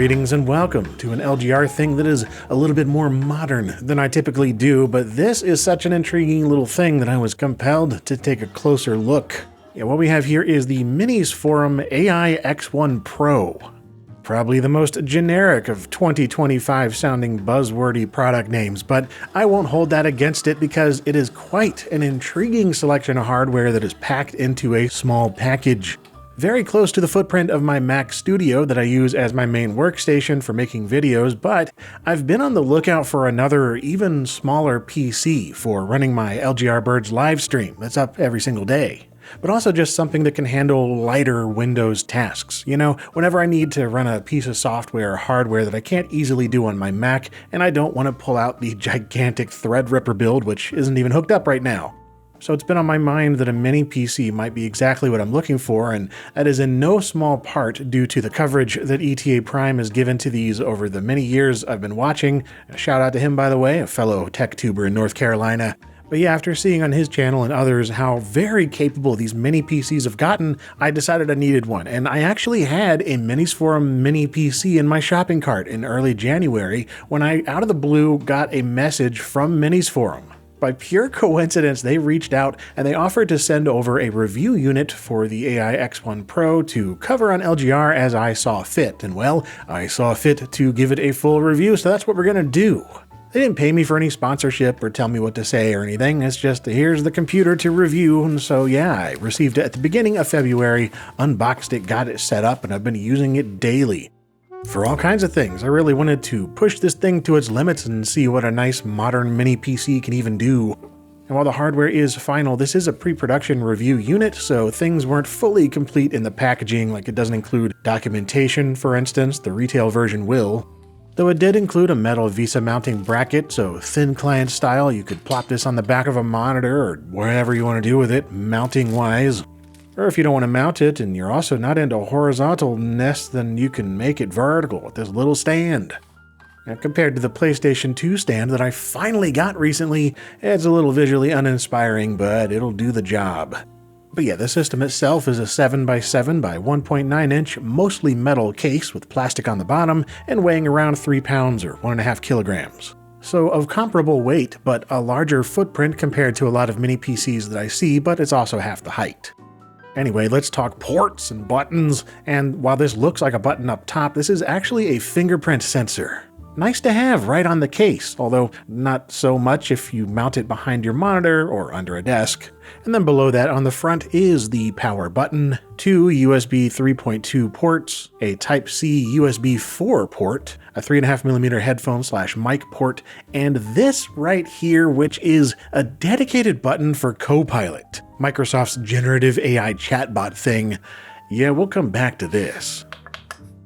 Greetings and welcome to an LGR thing that is a little bit more modern than I typically do, but this is such an intriguing little thing that I was compelled to take a closer look. What we have here is the Minis Forum AI X1 Pro. Probably the most generic of 2025 sounding buzzwordy product names, but I won't hold that against it because it is quite an intriguing selection of hardware that is packed into a small package. Very close to the footprint of my Mac Studio that I use as my main workstation for making videos, but I've been on the lookout for another, even smaller PC for running my LGR Birds live stream that's up every single day. But also just something that can handle lighter Windows tasks. Whenever I need to run a piece of software or hardware that I can't easily do on my Mac, and I don't want to pull out the gigantic Threadripper build, which isn't even hooked up right now. So it's been on my mind that a mini PC might be exactly what I'm looking for, and that is in no small part due to the coverage that ETA Prime has given to these over the many years I've been watching. A shout out to him, by the way, a fellow tech tuber in North Carolina. But yeah, after seeing on his channel and others how very capable these mini PCs have gotten, I decided I needed one. And I actually had a Minis Forum mini PC in my shopping cart in early January when I, out of the blue, got a message from Minis Forum. By pure coincidence, they reached out and they offered to send over a review unit for the AI X1 Pro to cover on LGR as I saw fit. And well, I saw fit to give it a full review, so that's what we're gonna do. They didn't pay me for any sponsorship or tell me what to say or anything. It's just, here's the computer to review. And so yeah, I received it at the beginning of February, unboxed it, got it set up, and I've been using it daily. For all kinds of things. I really wanted to push this thing to its limits and see what a nice modern mini PC can even do. And while the hardware is final, this is a pre-production review unit, so things weren't fully complete in the packaging, like it doesn't include documentation, for instance. The retail version will. Though it did include a metal VESA mounting bracket, so thin client style, you could plop this on the back of a monitor or whatever you want to do with it, mounting wise. Or if you don't want to mount it and you're also not into horizontalness, then you can make it vertical with this little stand. Now, compared to the PlayStation 2 stand that I finally got recently, it's a little visually uninspiring, but it'll do the job. But yeah, the system itself is a 7x7 by 1.9 inch, mostly metal case with plastic on the bottom and weighing around 3 pounds or 1.5 kilograms. So of comparable weight, but a larger footprint compared to a lot of mini PCs that I see, but it's also half the height. Anyway, let's talk ports and buttons, and while this looks like a button up top, this is actually a fingerprint sensor. Nice to have right on the case, although not so much if you mount it behind your monitor or under a desk. And then below that on the front is the power button, 2 USB 3.2 ports, a Type-C USB 4 port, a 3.5mm headphone/mic port, and this right here, which is a dedicated button for Copilot, Microsoft's generative AI chatbot thing. Yeah, we'll come back to this.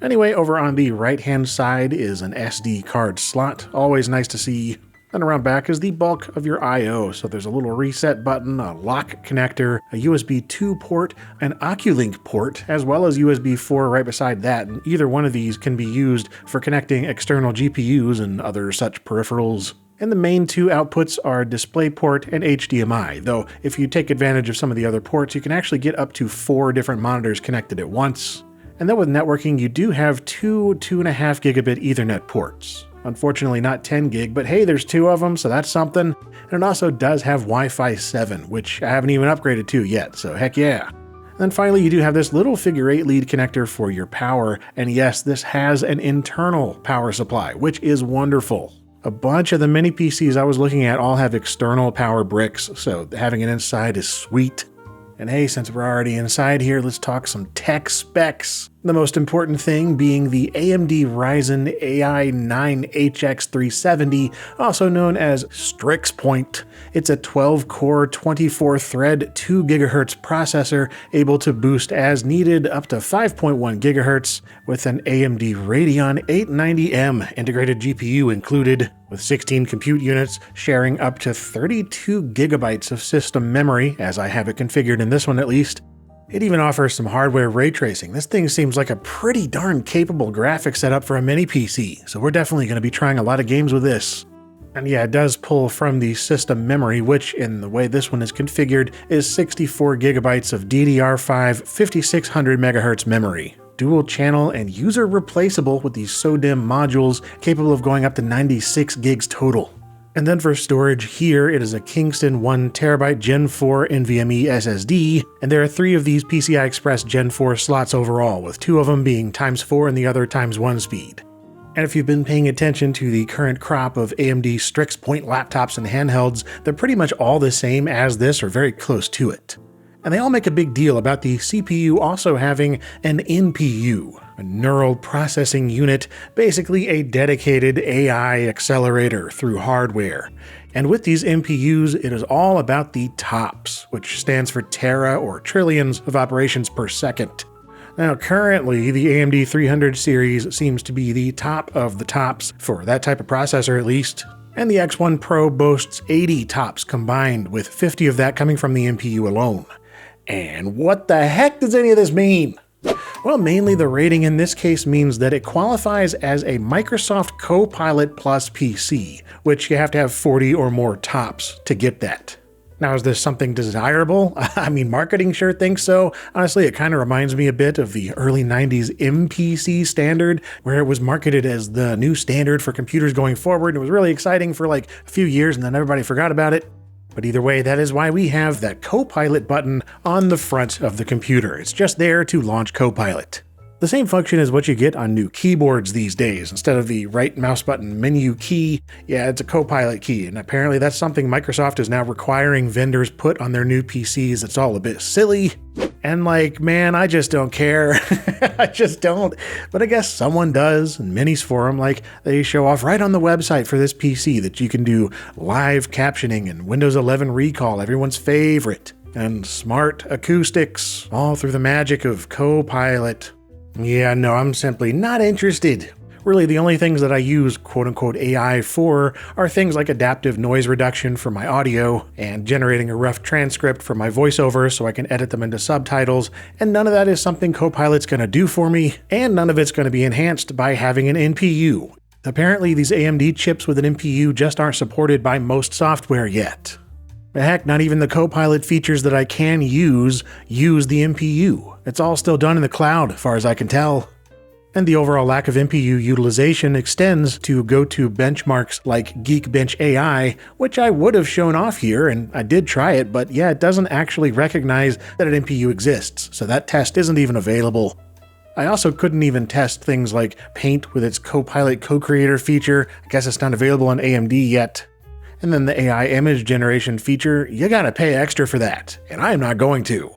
Anyway, over on the right-hand side is an SD card slot, always nice to see. Then around back is the bulk of your I/O, so there's a little reset button, a lock connector, a USB 2 port, an Oculink port, as well as USB 4 right beside that, and either one of these can be used for connecting external GPUs and other such peripherals. And the main two outputs are DisplayPort and HDMI, though if you take advantage of some of the other ports, you can actually get up to 4 different monitors connected at once. And then with networking, you do have 2 2.5 gigabit Ethernet ports. Unfortunately not 10 gig, but hey, there's 2 of them, so that's something. And it also does have Wi-Fi 7, which I haven't even upgraded to yet, so heck yeah. And then finally, you do have this little figure 8 lead connector for your power, and yes, this has an internal power supply, which is wonderful. A bunch of the mini PCs I was looking at all have external power bricks, so having it inside is sweet. And hey, since we're already inside here, let's talk some tech specs. The most important thing being the AMD Ryzen AI 9HX370, also known as Strix Point. It's a 12-core, 24-thread, 2 GHz processor, able to boost as needed up to 5.1 GHz, with an AMD Radeon 890M integrated GPU included, with 16 compute units sharing up to 32 gigabytes of system memory, as I have it configured in this one at least. It even offers some hardware ray tracing. This thing seems like a pretty darn capable graphics setup for a mini PC, so we're definitely going to be trying a lot of games with this. And yeah, it does pull from the system memory, which in the way this one is configured is 64 gigabytes of DDR5 5600 MHz memory. dual channel, and user replaceable with these SODIMM modules capable of going up to 96 gigs total. And then for storage here, it is a Kingston 1TB Gen 4 NVMe SSD, and there are 3 of these PCI Express Gen 4 slots overall, with 2 of them being x4 and the other x1 speed. And if you've been paying attention to the current crop of AMD Strix Point laptops and handhelds, they're pretty much all the same as this or very close to it. And they all make a big deal about the CPU also having an NPU, a neural processing unit, basically a dedicated AI accelerator through hardware. And with these NPUs, it is all about the TOPS, which stands for tera or trillions of operations per second. Now currently, the AMD 300 series seems to be the top of the tops for that type of processor at least. And the X1 Pro boasts 80 TOPS combined, with 50 of that coming from the NPU alone. And what the heck does any of this mean? Well, mainly the rating in this case means that it qualifies as a Microsoft Copilot Plus PC, which you have to have 40 or more TOPS to get that. Now, is this something desirable? I mean, marketing sure thinks so. Honestly, it kind of reminds me a bit of the early 90s MPC standard, where it was marketed as the new standard for computers going forward. It was really exciting for like a few years and then everybody forgot about it. But either way, that is why we have that Copilot button on the front of the computer. It's just there to launch Copilot. The same function is what you get on new keyboards these days. Instead of the right mouse button menu key, yeah, it's a Copilot key. And apparently that's something Microsoft is now requiring vendors put on their new PCs. It's all a bit silly. And like, man, I just don't care. I just don't. But I guess someone does, and Minis Forum, like, they show off right on the website for this PC that you can do live captioning and Windows 11 recall, everyone's favorite, and smart acoustics, all through the magic of Copilot. Yeah, no, I'm simply not interested. Really, the only things that I use quote-unquote AI for are things like adaptive noise reduction for my audio and generating a rough transcript for my voiceover so I can edit them into subtitles, and none of that is something Copilot's going to do for me, and none of it's going to be enhanced by having an NPU. Apparently, these AMD chips with an NPU just aren't supported by most software yet. Heck, not even the Copilot features that I can use the NPU. It's all still done in the cloud, as far as I can tell. And the overall lack of NPU utilization extends to go-to benchmarks like Geekbench AI, which I would have shown off here, and I did try it, but yeah, it doesn't actually recognize that an NPU exists, so that test isn't even available. I also couldn't even test things like Paint with its Copilot Co-Creator feature. I guess it's not available on AMD yet. And then the AI image generation feature, you gotta pay extra for that, and I am not going to.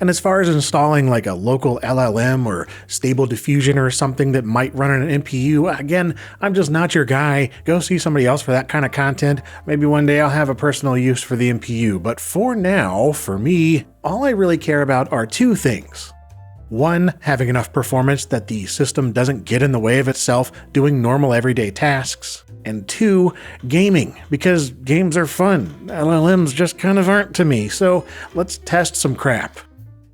And as far as installing like a local LLM or Stable Diffusion or something that might run on an NPU, again, I'm just not your guy. Go see somebody else for that kind of content. Maybe one day I'll have a personal use for the NPU, but for now, for me, all I really care about are 2 things. 1, having enough performance that the system doesn't get in the way of itself doing normal everyday tasks. And 2, gaming, because games are fun. LLMs just kind of aren't to me, so let's test some crap.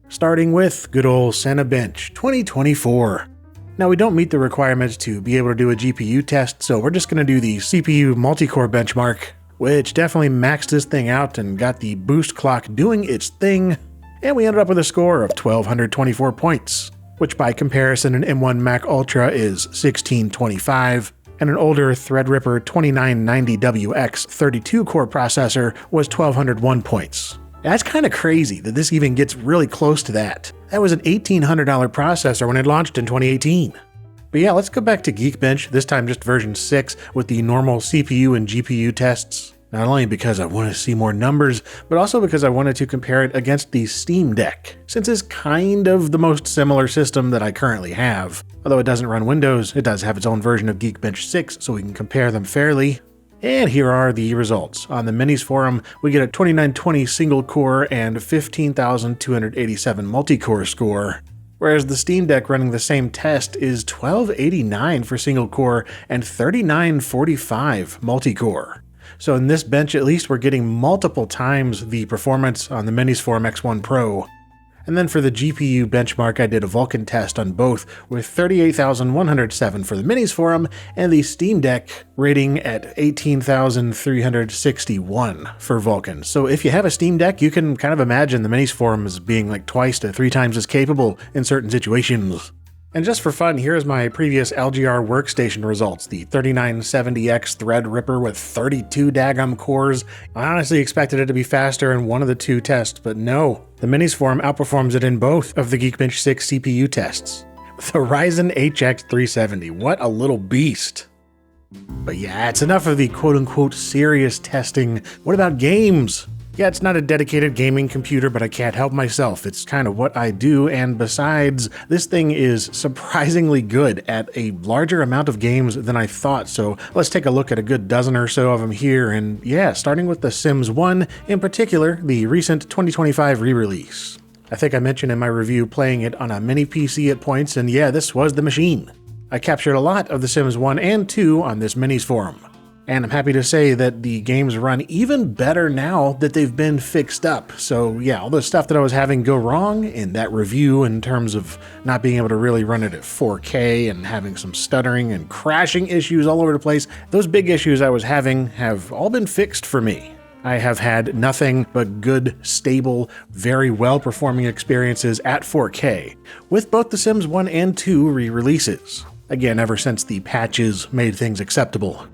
Starting with good old Cinebench 2024. Now, we don't meet the requirements to be able to do a GPU test, so we're just going to do the CPU multi-core benchmark, which definitely maxed this thing out and got the boost clock doing its thing. And we ended up with a score of 1,224 points, which by comparison an M1 Mac Ultra is 1,625, and an older Threadripper 2990WX 32-core processor was 1,201 points. That's kind of crazy that this even gets really close to that. That was an $1,800 processor when it launched in 2018. But yeah, let's go back to Geekbench, this time just version 6 with the normal CPU and GPU tests. Not only because I want to see more numbers, but also because I wanted to compare it against the Steam Deck, since it's kind of the most similar system that I currently have. Although it doesn't run Windows, it does have its own version of Geekbench 6, so we can compare them fairly. And here are the results. On the Minis forum, we get a 2920 single-core and 15,287 multi-core score, whereas the Steam Deck running the same test is 1289 for single-core and 3945 multi-core. So in this bench, at least, we're getting multiple times the performance on the Minis Forum X1 Pro. And then for the GPU benchmark, I did a Vulkan test on both with 38,107 for the Minis Forum and the Steam Deck rating at 18,361 for Vulkan. So if you have a Steam Deck, you can kind of imagine the Minis Forum as being like 2 to 3 times as capable in certain situations. And just for fun, here's my previous LGR workstation results. The 3970X Threadripper with 32 daggum cores. I honestly expected it to be faster in one of the two tests, but no. The Minis Forum outperforms it in both of the Geekbench 6 CPU tests. The Ryzen HX 370, what a little beast. But yeah, it's enough of the quote-unquote serious testing. What about games? Yeah, it's not a dedicated gaming computer, but I can't help myself. It's kind of what I do, and besides, this thing is surprisingly good at a larger amount of games than I thought, so let's take a look at a good dozen or so of them here, and yeah, starting with The Sims 1, in particular, the recent 2025 re-release. I think I mentioned in my review playing it on a mini PC at points, and yeah, this was the machine. I captured a lot of The Sims 1 and 2 on this Minis forum. And I'm happy to say that the games run even better now that they've been fixed up. So yeah, all the stuff that I was having go wrong in that review in terms of not being able to really run it at 4K and having some stuttering and crashing issues all over the place, those big issues I was having have all been fixed for me. I have had nothing but good, stable, very well-performing experiences at 4K with both The Sims 1 and 2 re-releases. Again, ever since the patches made things acceptable.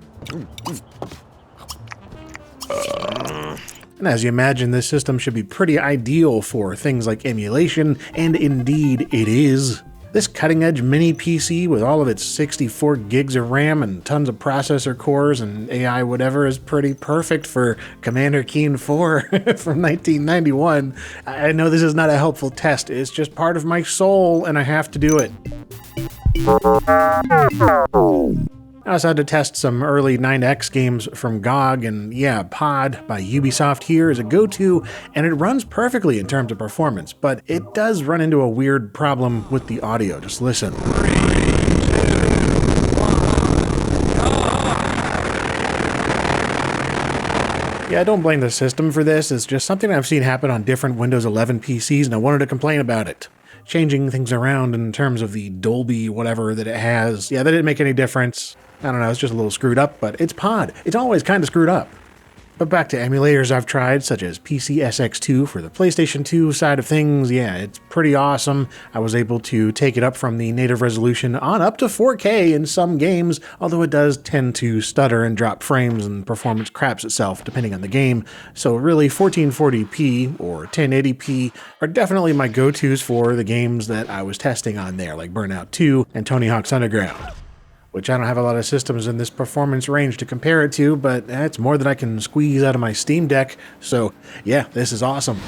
And as you imagine, this system should be pretty ideal for things like emulation, and indeed it is. This cutting-edge mini PC with all of its 64 gigs of RAM and tons of processor cores and AI whatever is pretty perfect for Commander Keen 4 from 1991. I know this is not a helpful test, it's just part of my soul and I have to do it. I also had to test some early 9X games from GOG, and yeah, Pod by Ubisoft here is a go-to, and it runs perfectly in terms of performance, but it does run into a weird problem with the audio. Just listen. Yeah, I don't blame the system for this. It's just something I've seen happen on different Windows 11 PCs, and I wanted to complain about it. Changing things around in terms of the Dolby whatever that it has, yeah, that didn't make any difference. I don't know, it's just a little screwed up, but it's Pod. It's always kind of screwed up. But back to emulators I've tried, such as PCSX2 for the PlayStation 2 side of things. Yeah, it's pretty awesome. I was able to take it up from the native resolution on up to 4K in some games, although it does tend to stutter and drop frames and performance craps itself depending on the game. So really 1440p or 1080p are definitely my go-tos for the games that I was testing on there, like Burnout 2 and Tony Hawk's Underground. Which I don't have a lot of systems in this performance range to compare it to, but it's more than I can squeeze out of my Steam Deck, so yeah, this is awesome.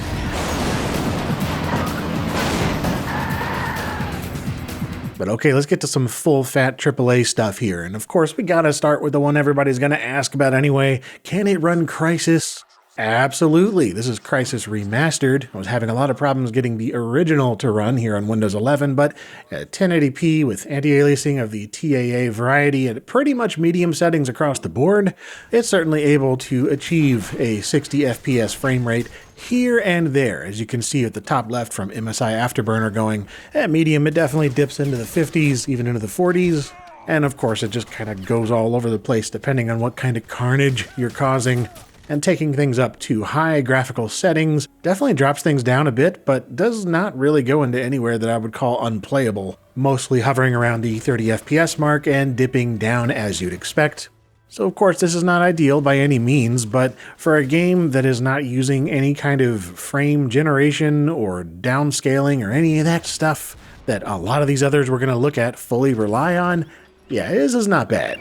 But okay, let's get to some full-fat AAA stuff here, and of course we gotta start with the one everybody's gonna ask about anyway. Can it run Crysis? Absolutely. This is Crysis Remastered. I was having a lot of problems getting the original to run here on Windows 11, but at 1080p with anti-aliasing of the TAA variety at pretty much medium settings across the board, it's certainly able to achieve a 60 FPS frame rate here and there. As you can see at the top left from MSI Afterburner going, at medium it definitely dips into the 50s, even into the 40s. And of course it just kind of goes all over the place depending on what kind of carnage you're causing. And taking things up to high graphical settings definitely drops things down a bit, but does not really go into anywhere that I would call unplayable, mostly hovering around the 30 FPS mark and dipping down as you'd expect. So of course this is not ideal by any means, but for a game that is not using any kind of frame generation or downscaling or any of that stuff that a lot of these others we're going to look at fully rely on, yeah, this is not bad.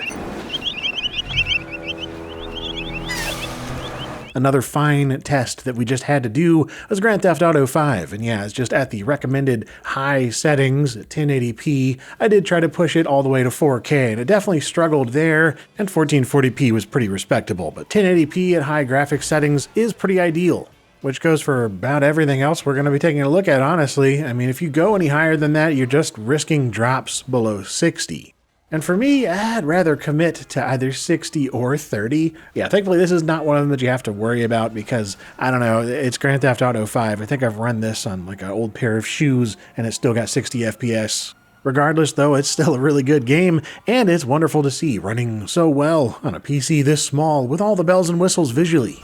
Another fine test that we just had to do was Grand Theft Auto 5, and yeah, it's just at the recommended high settings, 1080p. I did try to push it all the way to 4K, and it definitely struggled there, and 1440p was pretty respectable, but 1080p at high graphics settings is pretty ideal. Which goes for about everything else we're going to be taking a look at, honestly. I mean, if you go any higher than that, you're just risking drops below 60. And for me, I'd rather commit to either 60 or 30. Yeah, thankfully this is not one of them that you have to worry about because, I don't know, it's Grand Theft Auto 5. I think I've run this on like an old pair of shoes and it's still got 60 FPS. Regardless, though, it's still a really good game, and it's wonderful to see running so well on a PC this small with all the bells and whistles visually.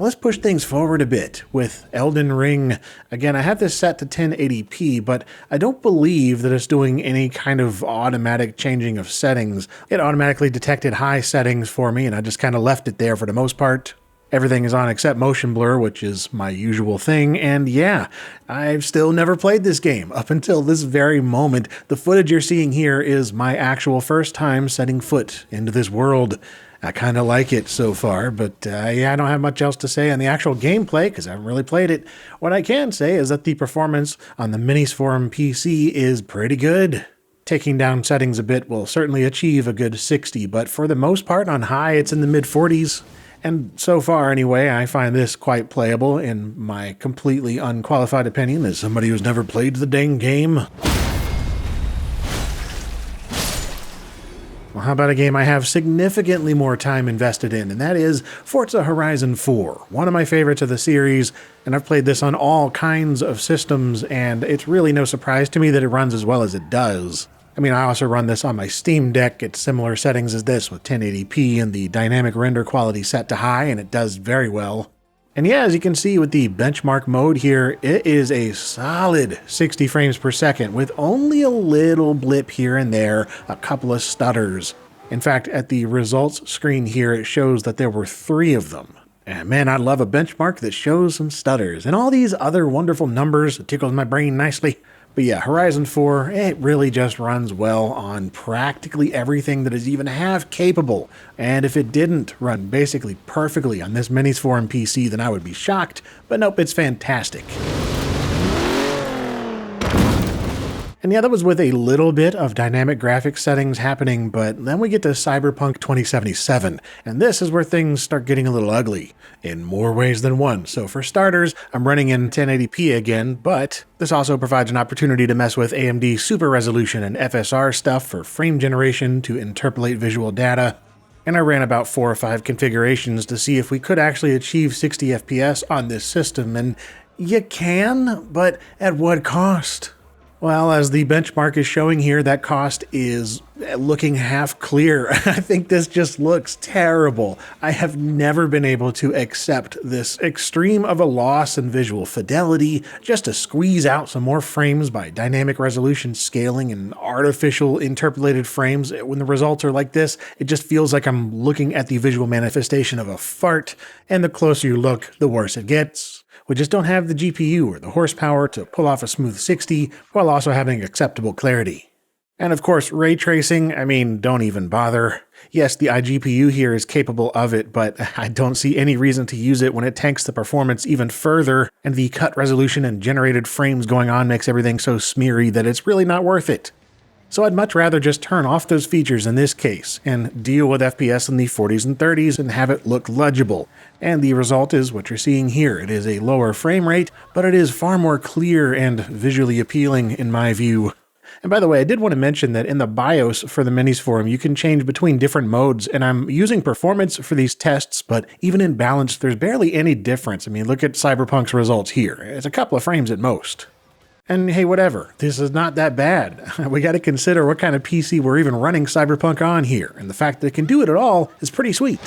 Let's push things forward a bit with Elden Ring. Again, I have this set to 1080p, but I don't believe that it's doing any kind of automatic changing of settings. It automatically detected high settings for me, and I just kind of left it there for the most part. Everything is on except motion blur, which is my usual thing, and yeah, I've still never played this game up until this very moment. The footage you're seeing here is my actual first time setting foot into this world. I kind of like it so far, but yeah, I don't have much else to say on the actual gameplay because I haven't really played it. What I can say is that the performance on the Minisforum PC is pretty good. Taking down settings a bit will certainly achieve a good 60, but for the most part on high it's in the mid-40s. And so far anyway, I find this quite playable in my completely unqualified opinion as somebody who's never played the dang game. Well, how about a game I have significantly more time invested in, and that is Forza Horizon 4, one of my favorites of the series, and I've played this on all kinds of systems, and it's really no surprise to me that it runs as well as it does. I mean, I also run this on my Steam Deck at similar settings as this with 1080p and the dynamic render quality set to high, and it does very well. And yeah, as you can see with the benchmark mode here, it is a solid 60 frames per second with only a little blip here and there, a couple of stutters. In fact, at the results screen here, it shows that there were 3 of them. And man, I love a benchmark that shows some stutters and all these other wonderful numbers. It tickles my brain nicely. But yeah, Horizon 4, it really just runs well on practically everything that is even half capable. And if it didn't run basically perfectly on this Minisforum PC, then I would be shocked. But nope, it's fantastic. And yeah, that was with a little bit of dynamic graphics settings happening, but then we get to Cyberpunk 2077, and this is where things start getting a little ugly, in more ways than one. So for starters, I'm running in 1080p again, but this also provides an opportunity to mess with AMD Super Resolution and FSR stuff for frame generation to interpolate visual data. And I ran about 4 or 5 configurations to see if we could actually achieve 60 FPS on this system, and you can, but at what cost? Well, as the benchmark is showing here, that cost is looking half clear. I think this just looks terrible. I have never been able to accept this extreme of a loss in visual fidelity just to squeeze out some more frames by dynamic resolution scaling and artificial interpolated frames. When the results are like this, it just feels like I'm looking at the visual manifestation of a fart, and the closer you look, the worse it gets. We just don't have the GPU or the horsepower to pull off a smooth 60 while also having acceptable clarity. And of course, ray tracing, I mean, don't even bother. Yes, the iGPU here is capable of it, but I don't see any reason to use it when it tanks the performance even further, and the cut resolution and generated frames going on makes everything so smeary that it's really not worth it. So I'd much rather just turn off those features in this case and deal with FPS in the 40s and 30s and have it look legible. And the result is what you're seeing here. It is a lower frame rate, but it is far more clear and visually appealing in my view. And by the way, I did want to mention that in the BIOS for the Minisforum, you can change between different modes, and I'm using performance for these tests, but even in balance, there's barely any difference. I mean, look at Cyberpunk's results here. It's a couple of frames at most. And hey, whatever, this is not that bad. We got to consider what kind of PC we're even running Cyberpunk on here, and the fact that it can do it at all is pretty sweet.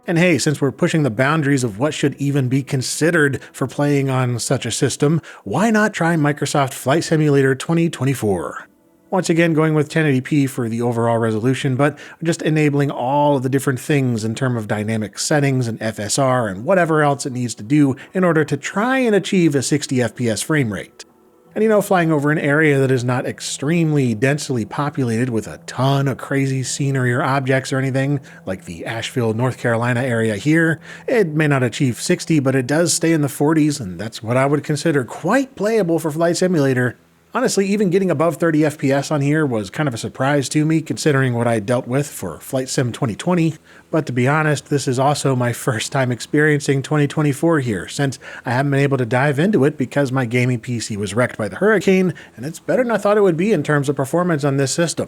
And hey, since we're pushing the boundaries of what should even be considered for playing on such a system, why not try Microsoft Flight Simulator 2024? Once again, going with 1080p for the overall resolution, but just enabling all of the different things in terms of dynamic settings and FSR and whatever else it needs to do in order to try and achieve a 60 FPS frame rate. And you know, flying over an area that is not extremely densely populated with a ton of crazy scenery or objects or anything, like the Asheville, North Carolina area here, it may not achieve 60, but it does stay in the 40s, and that's what I would consider quite playable for Flight Simulator. Honestly, even getting above 30 FPS on here was kind of a surprise to me, considering what I dealt with for Flight Sim 2020. But to be honest, this is also my first time experiencing 2024 here, since I haven't been able to dive into it because my gaming PC was wrecked by the hurricane, and it's better than I thought it would be in terms of performance on this system.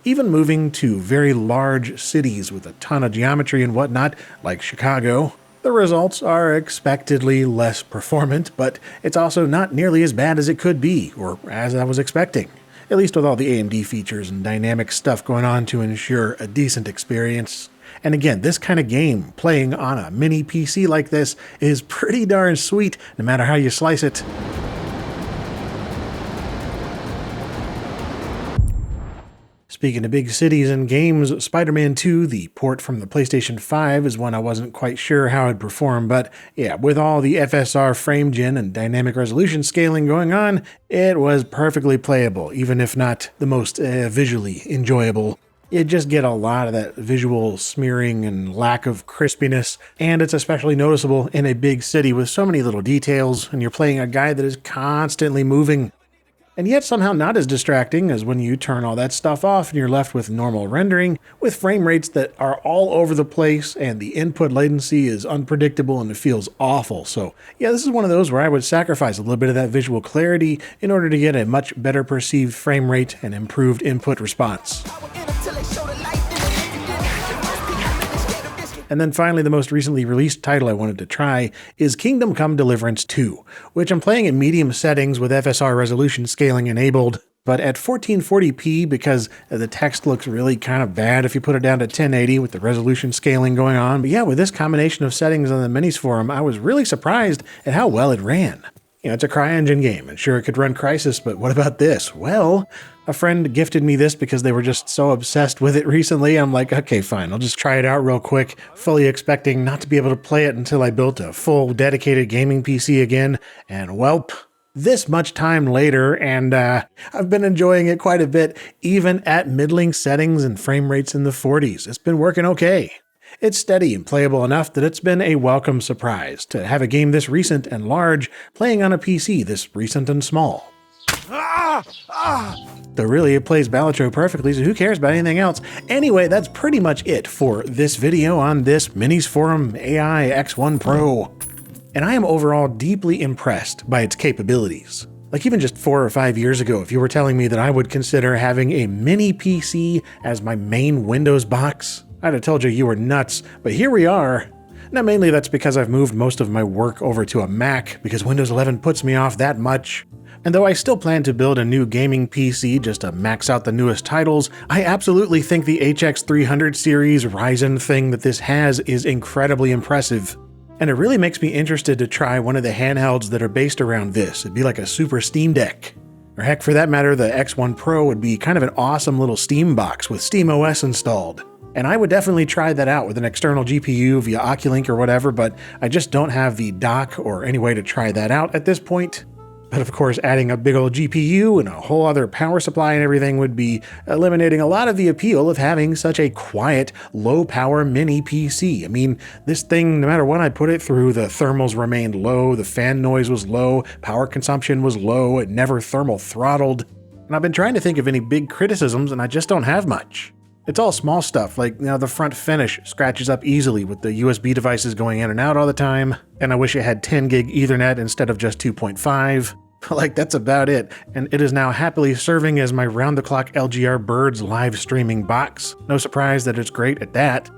Even moving to very large cities with a ton of geometry and whatnot, like Chicago, the results are expectedly less performant, but it's also not nearly as bad as it could be, or as I was expecting. at least with all the AMD features and dynamic stuff going on to ensure a decent experience. And again, this kind of game, playing on a mini PC like this, is pretty darn sweet, no matter how you slice it. Speaking of big cities and games, Spider-Man 2, the port from the PlayStation 5, is one I wasn't quite sure how it'd perform, but yeah, with all the FSR frame gen and dynamic resolution scaling going on, it was perfectly playable, even if not the most visually enjoyable. You just get a lot of that visual smearing and lack of crispiness, and it's especially noticeable in a big city with so many little details, and you're playing a guy that is constantly moving. And yet somehow not as distracting as when you turn all that stuff off and you're left with normal rendering, with frame rates that are all over the place and the input latency is unpredictable and it feels awful. So yeah, this is one of those where I would sacrifice a little bit of that visual clarity in order to get a much better perceived frame rate and improved input response. And then finally, the most recently released title I wanted to try is Kingdom Come Deliverance 2, which I'm playing in medium settings with FSR resolution scaling enabled, but at 1440p because the text looks really kind of bad if you put it down to 1080 with the resolution scaling going on. But yeah, with this combination of settings on the Minis forum, I was really surprised at how well it ran. You know, it's a CryEngine game, and sure, it could run Crysis, but what about this? Well, a friend gifted me this because they were just so obsessed with it recently. I'm like, okay, fine, I'll just try it out real quick, fully expecting not to be able to play it until I built a full dedicated gaming PC again, and welp, this much time later, and I've been enjoying it quite a bit, even at middling settings and frame rates in the 40s. It's been working okay. It's steady and playable enough that it's been a welcome surprise to have a game this recent and large playing on a PC this recent and small. Though really, it plays Balatro perfectly, so who cares about anything else? Anyway, that's pretty much it for this video on this Minis Forum AI X1 Pro. And I am overall deeply impressed by its capabilities. Like even just 4 or 5 years ago, if you were telling me that I would consider having a mini PC as my main Windows box, I'd have told you you were nuts, but here we are. Now mainly that's because I've moved most of my work over to a Mac because Windows 11 puts me off that much. And though I still plan to build a new gaming PC just to max out the newest titles, I absolutely think the HX300 series Ryzen thing that this has is incredibly impressive. And it really makes me interested to try one of the handhelds that are based around this. It'd be like a super Steam Deck. Or heck, for that matter, the X1 Pro would be kind of an awesome little Steam box with SteamOS installed. And I would definitely try that out with an external GPU via Oculink or whatever, but I just don't have the dock or any way to try that out at this point. But of course, adding a big old GPU and a whole other power supply and everything would be eliminating a lot of the appeal of having such a quiet, low-power mini PC. I mean, this thing, no matter what I put it through, the thermals remained low, the fan noise was low, power consumption was low, it never thermal throttled. And I've been trying to think of any big criticisms, and I just don't have much. It's all small stuff, like, you know, the front finish scratches up easily with the USB devices going in and out all the time, and I wish it had 10 gig Ethernet instead of just 2.5. Like, that's about it, and it is now happily serving as my round-the-clock LGR Birds live streaming box. No surprise that it's great at that.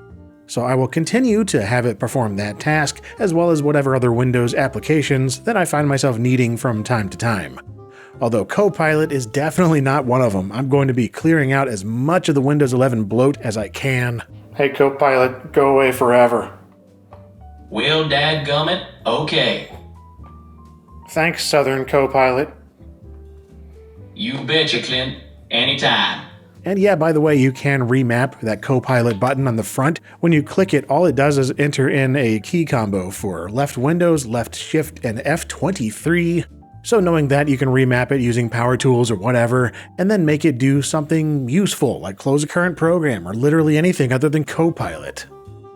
So I will continue to have it perform that task, as well as whatever other Windows applications that I find myself needing from time to time. Although Copilot is definitely not one of them. I'm going to be clearing out as much of the Windows 11 bloat as I can. Hey Copilot, go away forever. Well, dadgummit, okay. Thanks, Southern Copilot. You betcha, Clint. Anytime. And yeah, by the way, you can remap that Copilot button on the front. When you click it, all it does is enter in a key combo for left Windows, left Shift, and F23. So knowing that, you can remap it using power tools or whatever, and then make it do something useful, like close a current program or literally anything other than Copilot.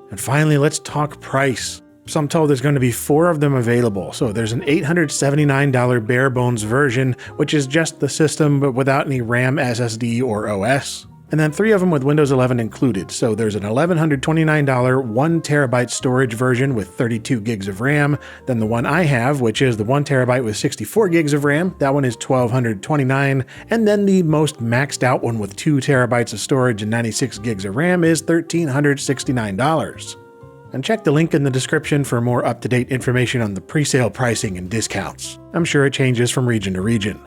And finally, let's talk price. So I'm told there's going to be 4 of them available. So there's an $879 bare bones version, which is just the system but without any RAM, SSD, or OS. And then 3 of them with Windows 11 included. So there's an $1,129 1TB storage version with 32 gigs of RAM. Then the one I have, which is the 1TB with 64 gigs of RAM, that one is $1,229. And then the most maxed out one with 2 TB of storage and 96 gigs of RAM is $1,369. And check the link in the description for more up-to-date information on the presale pricing and discounts. I'm sure it changes from region to region.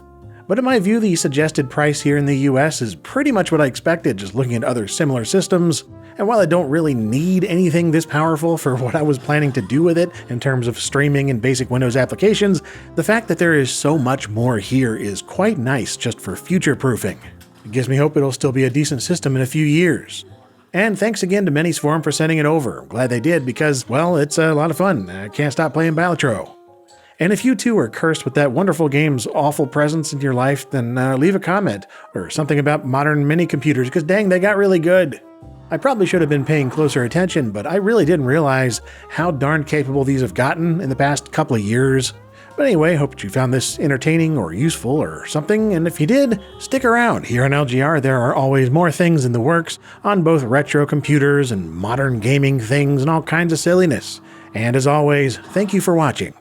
But in my view, the suggested price here in the US is pretty much what I expected, just looking at other similar systems. And while I don't really need anything this powerful for what I was planning to do with it in terms of streaming and basic Windows applications, the fact that there is so much more here is quite nice just for future-proofing. It gives me hope it'll still be a decent system in a few years. And thanks again to Minisforum for sending it over. I'm glad they did because, well, it's a lot of fun. I can't stop playing Balatro. And if you too are cursed with that wonderful game's awful presence in your life, then leave a comment or something about modern mini computers, because dang, they got really good. I probably should have been paying closer attention, but I really didn't realize how darn capable these have gotten in the past couple of years. But anyway, hope you found this entertaining or useful or something, and if you did, stick around. Here on LGR, there are always more things in the works on both retro computers and modern gaming things and all kinds of silliness. And as always, thank you for watching.